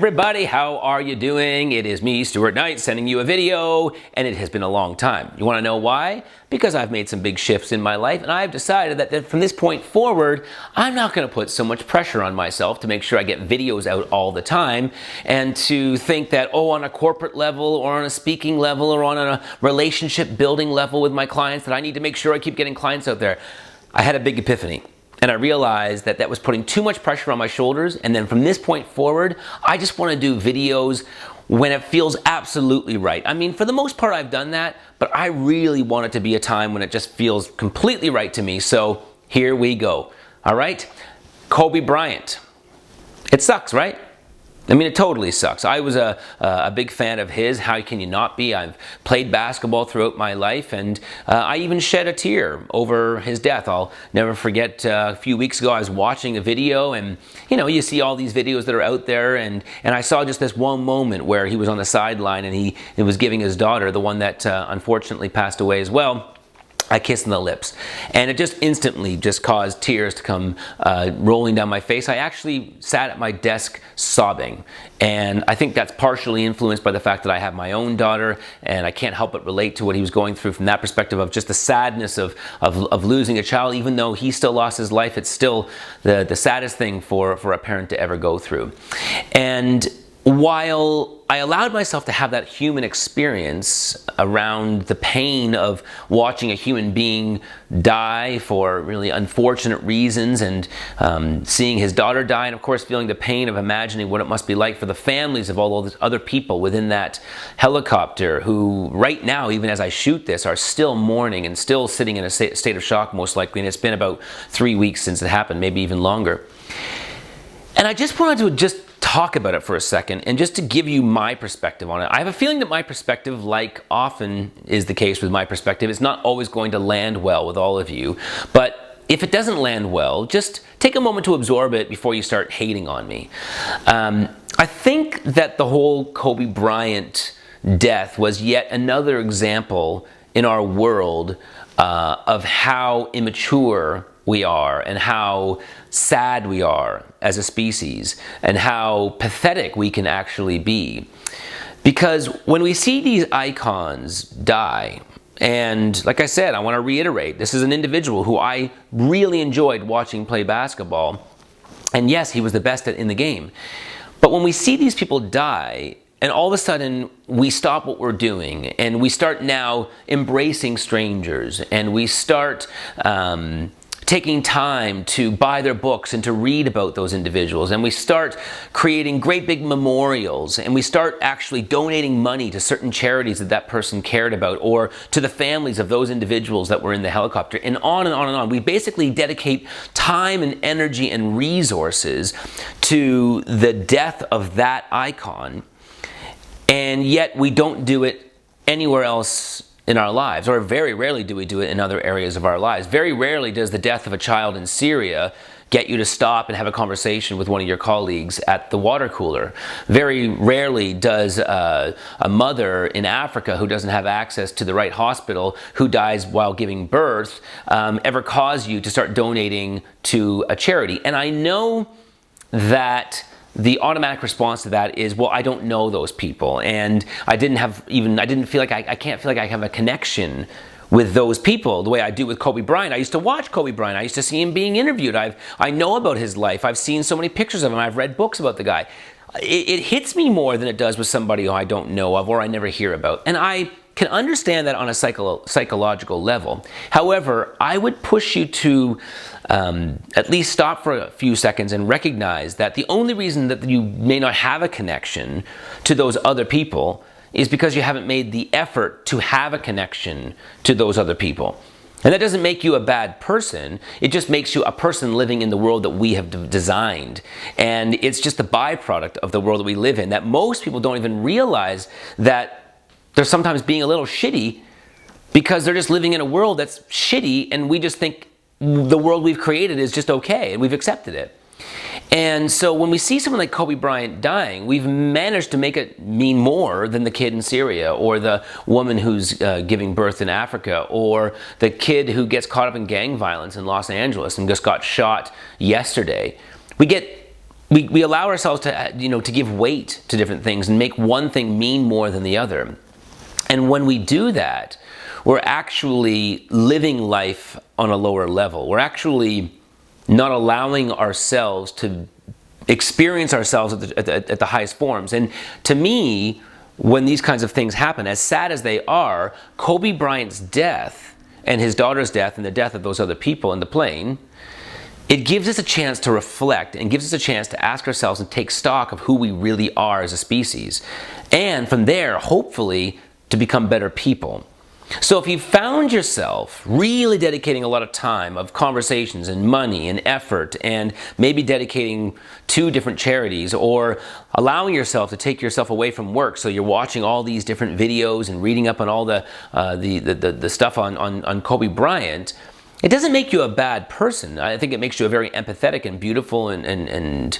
everybody, how are you doing? It is me, Stuart Knight, sending you a video, and it has been a long time. You want to know why? Because I've made some big shifts in my life, and I've decided that from this point forward, I'm not going to put so much pressure on myself to make sure I get videos out all the time, and to think that, oh, on a corporate level, or on a speaking level, or on a relationship building level with my clients, that I need to make sure I keep getting clients out there. I had a big epiphany. And I realized that that was putting too much pressure on my shoulders. And then from this point forward, I just want to do videos when it feels absolutely right. I mean, for the most part, I've done that, but I really want it to be a time when it just feels completely right to me. So here we go. All right. Kobe Bryant. It sucks, right? I mean, it totally sucks. I was a big fan of his. How can you not be? I've played basketball throughout my life, and I even shed a tear over his death. I'll never forget a few weeks ago I was watching a video, and you see all these videos that are out there, and I saw just this one moment where he was on the sideline and he was giving his daughter, the one that unfortunately passed away as well, a kiss on the lips, and it just instantly just caused tears to come rolling down my face. I actually sat at my desk sobbing, and I think that's partially influenced by the fact that I have my own daughter, and I can't help but relate to what he was going through from that perspective of just the sadness of losing a child. Even though he still lost his life, it's still the saddest thing for a parent to ever go through. And while I allowed myself to have that human experience around the pain of watching a human being die for really unfortunate reasons, and seeing his daughter die, and of course feeling the pain of imagining what it must be like for the families of all those other people within that helicopter who right now, even as I shoot this, are still mourning and still sitting in a state of shock most likely, and it's been about 3 weeks since it happened, maybe even longer. And I just wanted to talk about it for a second, and just to give you my perspective on it. I have a feeling that my perspective, like often is the case with my perspective, is not always going to land well with all of you. But if it doesn't land well, just take a moment to absorb it before you start hating on me. I think that the whole Kobe Bryant death was yet another example in our world of how immature we are, and how sad we are as a species, and how pathetic we can actually be. Because when we see these icons die, and like I said, I want to reiterate, this is an individual who I really enjoyed watching play basketball, and yes, he was the best in the game. But when we see these people die, and all of a sudden we stop what we're doing, and we start now embracing strangers, and we start taking time to buy their books and to read about those individuals, and we start creating great big memorials, and we start actually donating money to certain charities that person cared about, or to the families of those individuals that were in the helicopter, and on and on and on. We basically dedicate time and energy and resources to the death of that icon, and yet we don't do it anywhere else in our lives, or very rarely do we do it in other areas of our lives. Very rarely does the death of a child in Syria get you to stop and have a conversation with one of your colleagues at the water cooler. Very rarely does a mother in Africa who doesn't have access to the right hospital, who dies while giving birth, ever cause you to start donating to a charity. And I know that the automatic response to that is, well, I don't know those people, and I can't feel like I have a connection with those people the way I do with Kobe Bryant. I used to watch Kobe Bryant. I used to see him being interviewed. I know about his life. I've seen so many pictures of him. I've read books about the guy. It hits me more than it does with somebody who I don't know of or I never hear about. And I can understand that on a psychological level. However, I would push you to at least stop for a few seconds and recognize that the only reason that you may not have a connection to those other people is because you haven't made the effort to have a connection to those other people. And that doesn't make you a bad person. It just makes you a person living in the world that we have designed. And it's just a byproduct of the world that we live in, that most people don't even realize that they're sometimes being a little shitty because they're just living in a world that's shitty, and we just think the world we've created is just okay, and we've accepted it. And so when we see someone like Kobe Bryant dying, we've managed to make it mean more than the kid in Syria, or the woman who's giving birth in Africa, or the kid who gets caught up in gang violence in Los Angeles and just got shot yesterday. We get we allow ourselves to, to give weight to different things and make one thing mean more than the other. And when we do that, we're actually living life on a lower level. We're actually not allowing ourselves to experience ourselves at the highest forms. And to me, when these kinds of things happen, as sad as they are, Kobe Bryant's death and his daughter's death and the death of those other people in the plane, it gives us a chance to reflect and gives us a chance to ask ourselves and take stock of who we really are as a species. And from there, hopefully, to become better people. So if you found yourself really dedicating a lot of time of conversations and money and effort and maybe dedicating to different charities, or allowing yourself to take yourself away from work, so you're watching all these different videos and reading up on all the stuff on Kobe Bryant, it doesn't make you a bad person. I think it makes you a very empathetic and beautiful and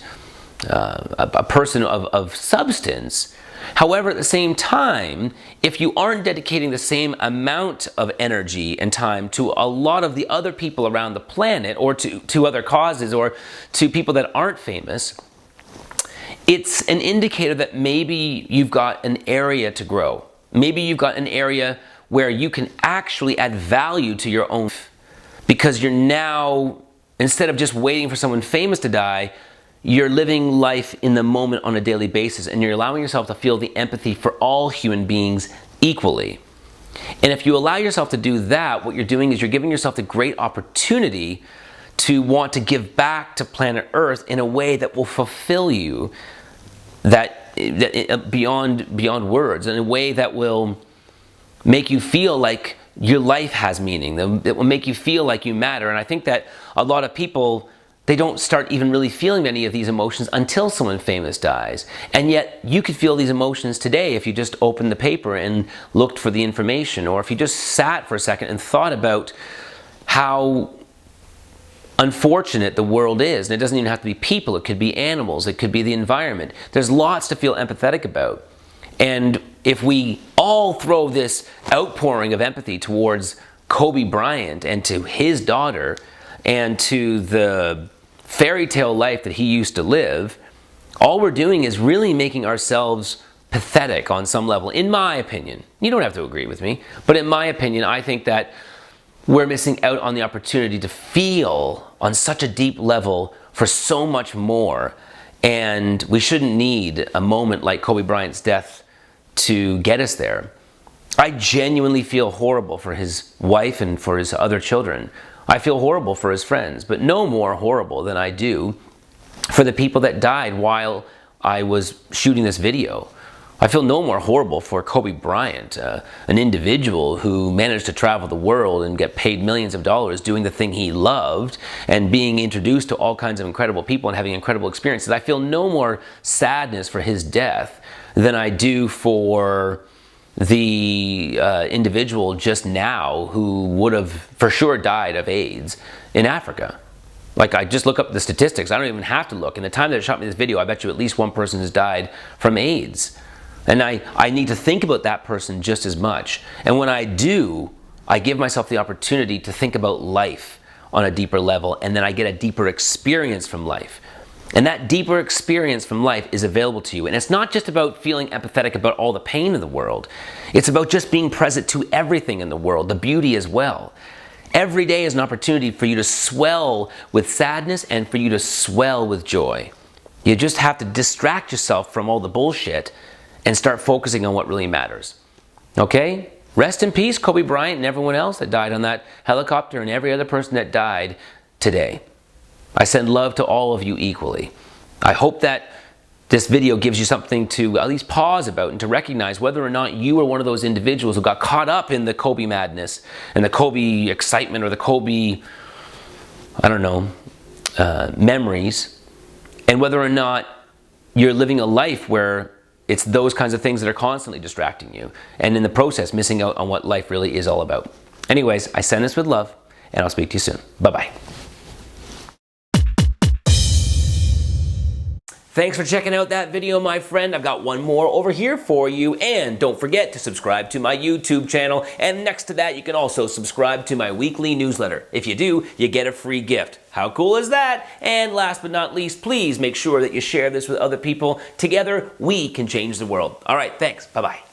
a person of substance. However, at the same time, if you aren't dedicating the same amount of energy and time to a lot of the other people around the planet, or to other causes, or to people that aren't famous, it's an indicator that maybe you've got an area to grow. Maybe you've got an area where you can actually add value to your own, because you're now, instead of just waiting for someone famous to die, you're living life in the moment on a daily basis, and you're allowing yourself to feel the empathy for all human beings equally. And if you allow yourself to do that, what you're doing is you're giving yourself the great opportunity to want to give back to planet Earth in a way that will fulfill you, that beyond words, in a way that will make you feel like your life has meaning, that will make you feel like you matter. And I think that a lot of people, they don't start even really feeling any of these emotions until someone famous dies. And yet you could feel these emotions today if you just opened the paper and looked for the information, or if you just sat for a second and thought about how unfortunate the world is. And it doesn't even have to be people, it could be animals, it could be the environment. There's lots to feel empathetic about. And if we all throw this outpouring of empathy towards Kobe Bryant and to his daughter and to the fairy tale life that he used to live, all we're doing is really making ourselves pathetic on some level, in my opinion. You don't have to agree with me, but in my opinion, I think that we're missing out on the opportunity to feel on such a deep level for so much more, and we shouldn't need a moment like Kobe Bryant's death to get us there. I genuinely feel horrible for his wife and for his other children. I feel horrible for his friends, but no more horrible than I do for the people that died while I was shooting this video. I feel no more horrible for Kobe Bryant, an individual who managed to travel the world and get paid millions of dollars doing the thing he loved and being introduced to all kinds of incredible people and having incredible experiences. I feel no more sadness for his death than I do for the individual just now who would have for sure died of AIDS in Africa. Like, I just look up the statistics. I don't even have to look. In the time that it shot me this video, I bet you at least one person has died from AIDS. And I need to think about that person just as much. And when I do, I give myself the opportunity to think about life on a deeper level, and then I get a deeper experience from life. And that deeper experience from life is available to you. And it's not just about feeling empathetic about all the pain in the world. It's about just being present to everything in the world, the beauty as well. Every day is an opportunity for you to swell with sadness and for you to swell with joy. You just have to distract yourself from all the bullshit and start focusing on what really matters. Okay? Rest in peace, Kobe Bryant and everyone else that died on that helicopter and every other person that died today. I send love to all of you equally. I hope that this video gives you something to at least pause about and to recognize whether or not you are one of those individuals who got caught up in the Kobe madness and the Kobe excitement or the Kobe, I don't know, memories, and whether or not you're living a life where it's those kinds of things that are constantly distracting you, and in the process, missing out on what life really is all about. Anyways, I send this with love, and I'll speak to you soon. Bye-bye. Thanks for checking out that video, my friend. I've got one more over here for you. And don't forget to subscribe to my YouTube channel. And next to that, you can also subscribe to my weekly newsletter. If you do, you get a free gift. How cool is that? And last but not least, please make sure that you share this with other people. Together, we can change the world. All right, thanks. Bye-bye.